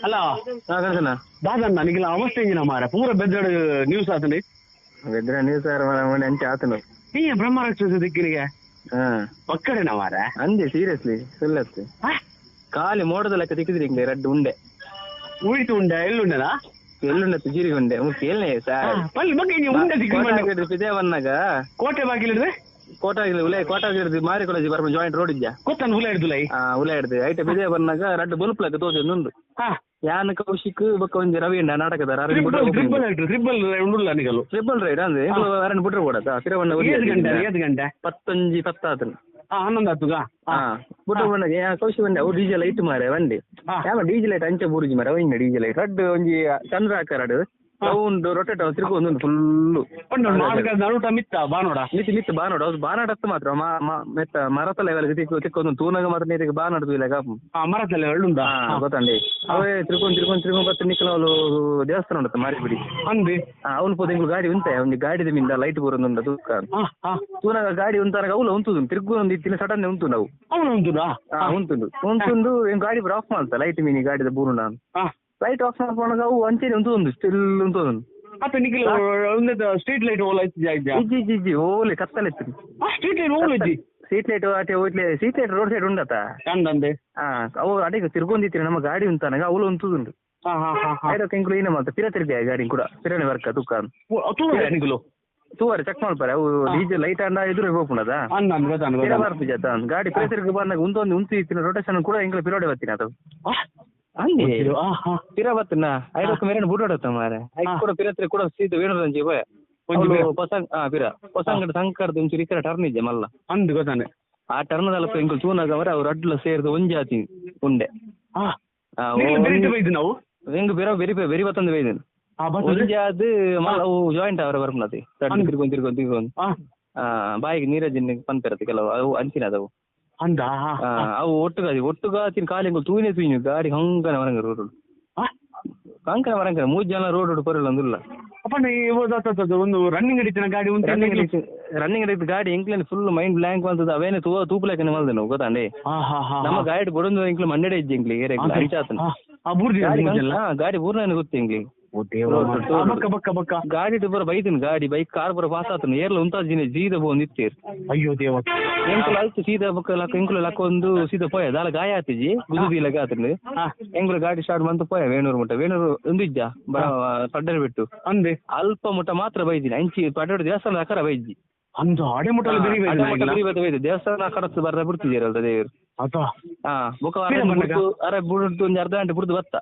ಅಲ್ಲ ಕಳ್ಸನ ದಾದಣ್ಣ ನಿಖಿಲ ಅವಸ್ಥೆ ಇಂಜಿನ ಮಾರ ಪೂರ ಬೆದ್ರಡು ನ್ಯೂಸ್ ಆತಂಡಿ ಬೆದ್ರ ನ್ಯೂಸ್ ಮೊನ್ನೆ ಅಂಚೆ ಆತನು ನೀ ಬ್ರಹ್ಮ ರಾಕ್ಷಸ ದಿಕ್ಕಿನಿಗೆ ಹಾ ಒಕ್ಕಡೆನ ಮಾರ ಅಂದೆ ಸೀರಿಯಸ್ಲಿ ಸುಳ್ಳತ್ತೆ ಖಾಲಿ ಮೋಡದ ಲೆಕ್ಕ ತಿಕ್ಕಿದ್ರಿ ಹಿಂಗೆ ರೆಡ್ ಉಂಡೆ ಉಳಿತು ಉಂಡೆ ಎಲ್ಲುಂಡೆನಾ ಎಳ್ಳುಂಡೆ ಜೀರಿಗೆ ಉಂಡೆ ಕೇಳನೆ ಪಲ್ಲಿ ಬಗ್ಗೆ ನೀವು ಉಂಡೆ ದಿಕ್ಕಿ ಇದೇ ಬನ್ನಾಗ ಕೋಟೆ ಬಾಗಿಲಿಡ್ರೆ ಕೋಟಾಗಿಲ್ಲ ಉಲೆ ಕೋಟಾಗಿರ್ದು ಮಾರಿ ಕಾಲೇಜ್ ಬರ್ಮ ಜಾಯಿಂಟ್ ರೋಡ್ ಇದ್ಯಾ ಗೊತ್ತಾನು ಹುಲ ಹಿಡ್ದುಲೈ ಉಲೆ ಹಿಡ್ದು ಐತೆ ಬಿದೇ ಬನ್ನಾಗ ರೆಡ್ ಬಲ್ಪ್ ಲೆಕ್ಕ ತೋಜೊಂದು ಯಾನ್ ಕೌಶಿಕ್ ಬೊಕ್ಕ ಒಂಜಿ ರವಿ ಅಂಡ ನಾಟಕದಾರ ಟ್ರಿಬಲ್ ಉಂಡುಲ್ಲ ನಿಗಲು ಟ್ರಿಬಲ್ ರೈಡ್ ಅಂದ್ರೆ ಅರಣ್ಯ ಬಿಟ್ರೆ ಕೊಡತ್ತ ತಿರುವಣ್ಣ 15 10 ಹನ್ನೊಂದು ಹತ್ತುಗ ಬಿಟ್ರೆ ಬಂದಾಗ ಕೌಶಿಕ್ ಬಂಡೆ ಅವು ಡೀಜೆ ಲೈಟ್ ಮಾರೆ ಬಂಡಿ ಯಾವ ಡೀಜೆ ಲೈಟ್ ಅಂಚೆ ಬೂರುಜಿ ಮಾರೆ ಅವ ಡೀಜೆ ಲೈಟ್ ರೆಡ್ ಒಂಜಿ ಚಂದ್ರ ಹಾಕರಡು ರೌಂಡ್ ರೊಟೇಟ್ ತಿರುಗು ಒಂದು ಫುಲ್ಲು ನಡುಟ ಮಿತ್ತ ಬಾನೋಡ ಮಿತ್ ಬಾನೋಡ ಅವ್ರು ಬಾನಾಡತ್ತ ಮಾತ್ರ ಮೆತ್ತ ಮರತ ಲೆವೆಲ್ ತಿಕ್ಕೊಂದು ತೂನಾಗ ಮಾತ್ರ ನೀರಿಗೆ ಬಾನಾಡ್ದು ಇಲ್ಲ ಮರತ ಲೆವೆಲ್ ಉಂಟಾ ಗೊತ್ತಂಡಿ ಅವೇ ತಿರ್ಕೊಂಡು ಬತ್ತ ನಿಕ್ಕಲ ಅವಳು ದೇವಸ್ಥಾನ ಉಂಟತ್ತ ಮಾರಿಬಿಡಿ ಅಂದಿ ಅವನು ಪೋದ ಇಂಗ್ಳು ಗಾಡಿ ಉಂಟೆ ಒಂದು ಗಾಡಿದ ಮಿಂದ ಲೈಟ್ ಬರೋದು ತೂಕ ತೂನಾಗ ಗಾಡಿ ಉಂತಾಗ ಅವಳು ಉಂಟುದು ತಿರ್ಗು ಒಂದು ಇತ್ತಿನ ಸಡನ್ ಉಂಟು ನಾವು ಅವನು ಉಂಟುದಾ ಉಂಟುಂಡು ಗಾಡಿ ಆಫ್ ಮಾಡ್ತಾ ಲೈಟ್ ಮೀನಿ ಗಾಡಿದ ಬೂರು ನಾನು ಲೈಟ್ ಆಫ್ ಮಾಡ್ಕೊಂಡಾಗ ಅವು ಅಂಚೆನೆ ಉಂಟು ಸ್ಟಿಲ್ ಉಂಟು ಮತ್ತೆ ನಿಖಿಲ್ ಸ್ಟ್ರೀಟ್ ಲೈಟ್ ಓಲ ಇಜ್ಜಿ ಓಲಿ ಕತ್ತಲೆತ್ತಿ ಸ್ಟ್ರೀಟ್ ಲೈಟ್ ಓಲ್ ಇಜ್ಜಿ ಸ್ಟ್ರೀಟ್ ಲೈಟ್ ಆಟೆ ಹೋಗ್ಲಿ ಸ್ಟ್ರೀಟ್ ಲೈಟ್ ರೋಡ್ ಸೈಡ್ ಉಂಡತ ಅಂದಂದೆ ಅವು ಅಡಿಗೆ ತಿರ್ಗೊಂದಿತ್ತೀರಿ ನಮ್ಮ ಗಾಡಿ ಉಂತಾನಾಗ ಅವಳು ಉಂಟುದುಂಟು ಐದಕ್ಕೆ ಇಂಕ್ಲು ಏನೇ ಮಾಡ್ತಾ ಪಿರ ತಿರ್ಗಿ ಗಾಡಿ ಕೂಡ ಪಿರನೆ ವರ್ಕ ತುಕ್ಕ ನಿಖಿಲು ತೂವರೆ ಚೆಕ್ ಮಾಡ್ತಾರೆ ಅವು ಡೀಜೆ ಲೈಟ್ ಅಂಡ ಎದುರು ಹೋಗ್ಪುಣದ ಬರ್ತಿ ಜತ ಗಾಡಿ ಪಿರ ತಿರ್ಗಿ ಬಂದಾಗ ಉಂಟೊಂದು ಉಂಟು ಇತ್ತಿನ ರೊಟೇಷನ್ ಕೂಡ ಇಂಕ್ಲ ಪಿರೋಡೆ ಬರ್ತೀನಿ ಅದು ಅಂದಿ ಪಿರ ಬತ್ತನ ಐದಕ್ಕೆ ಮೇರೆ ಬುಡೋಡತ್ತ ಮಾರೆ ಐದು ಕೂಡ ಪಿರತ್ರೆ ಕೂಡ ಸೀದ ವೇಣುರಂಜಿ ಹೋಯ ಪಿರ ಹೊಸಂಗಡ ಸಂಕರ್ದ ಒಂಚೂರು ಈ ಕಡೆ ಟರ್ನ್ ಇದ್ದೆ ಮಲ್ಲ ಅಂದ್ ಗೊತ್ತಾನೆ ಆ ಟರ್ನ್ ಅಲ್ಪ ಇಂಕಲ್ ತೂನಾಗ ಅವರ ಅವ್ರು ಅಡ್ಲ ಸೇರಿದ ಒಂಜಾತಿ ಉಂಡೆ ನಾವು ಹೆಂಗ್ ಬೆರಿ ಬತ್ತಂದು ಬೈದಿನ ಒಂಜಾದು ಮಲ್ಲ ಅವು ಜಾಯಿಂಟ್ ಅವರ ಬರ್ಪನತಿ ತಿರ್ಗೊಂಡು ಬಾಯಿಗೆ ನೀರಜಿನ ಪನ್ಪಿರತ್ತೆ ಕೆಲವು ಅವು ಅಂಚಿನ ಅದವು ಅಂದ ಅವು ಒಟ್ಟುಗ ಕಾಲಿಂಗ್ ತೂಯಿನ ಗಾಡಿ ಹಂಗನ ವರಂಗ ರೋಡ್ ಕಂಕನ ವರಂಗ 3 ಜನ ರೋಡ್ ಪರಲ್ಲ ಅಂದಿಲ್ಲ ಅಪ್ಪ ಒಂದು ರನ್ನಿಂಗ್ ಅಡಿತಿನ ಗಾಡಿ ರನ್ನಿಂಗ್ ಅಡಿತ ಗಾಡಿ ಇಂಕ್ಲೇನ್ ಫುಲ್ ಮೈಂಡ್ ಬ್ಲಾಂಕ್ ಬಂತದ ಅವೇನೆ ತೂಪಲೇಕನೆ ಮಲ್ದೆ ನಾವು ಗೊತ್ತಾಂಡೆ ನಮ್ಮ ಗಾಡಿ ಬಡೊಂದು ಇಂಕ್ಲ ಮಂಡ್ಯಡೆ ಇಜ್ಜಿ ಇಂಕ್ಲಿ ಏರೆ ಅಂಚಾತನ ಗಾಡಿ ಬೂರ್ನ ಗೊತ್ತಿ ಇಂಕ್ಲಿ ಗಾಡಿ ಬರ ಬೈದಿನ ಗಾಡಿ ಬೈಕ್ ಕಾರ್ ಬರ ಪಾಸ್ ಆತನ ಏರ್ಲ ಉಂತಾಜಿನ ಜೀದ ಬೋನ್ ಇತ್ತೀರ್ ಅಯ್ಯೋ ದೇವ ಎಂಕುಲ ಆಯ್ತು ಸೀದಾ ಬಕ್ಕ ಲಕ್ಕ ಎಂಕುಲ ಲಕ್ಕ ಒಂದು ಸೀದಾ ಪೋಯ ದಾಲ ಗಾಯ ಆತಿಜಿ ಗುದುದಿ ಲಗ ಆತನ ಎಂಕುಲ ಗಾಡಿ ಸ್ಟಾರ್ಟ್ ಬಂತು ಪೋಯ ವೇಣೂರು ಮುಟ್ಟ ವೇಣೂರು ಒಂದಿಜ್ಜ ಪಡ್ಡರ್ ಬಿಟ್ಟು ಅಂದೆ ಅಲ್ಪ ಮುಟ್ಟ ಮಾತ್ರ ಬೈದಿನ ಅಂಚಿ ಪಡ್ಡರ್ ದೇವಸ್ಥಾನ ಆಕಾರ ಬೈಜಿ ಅಂದ ಅಡೆ ಮುಟ್ಟ ದೇವಸ್ಥಾನ ಆಕರತ್ತು ಬರ್ದ ಬಿಡ್ತಿದ್ದೀರಲ್ರ ದೇವರು ಅದ ಬುಕ್ಕ ಅರೆ ಬಿಡ್ತು ಒಂದು ಅರ್ಧ ಗಂಟೆ ಬಿಡ್ದು ಬತ್ತ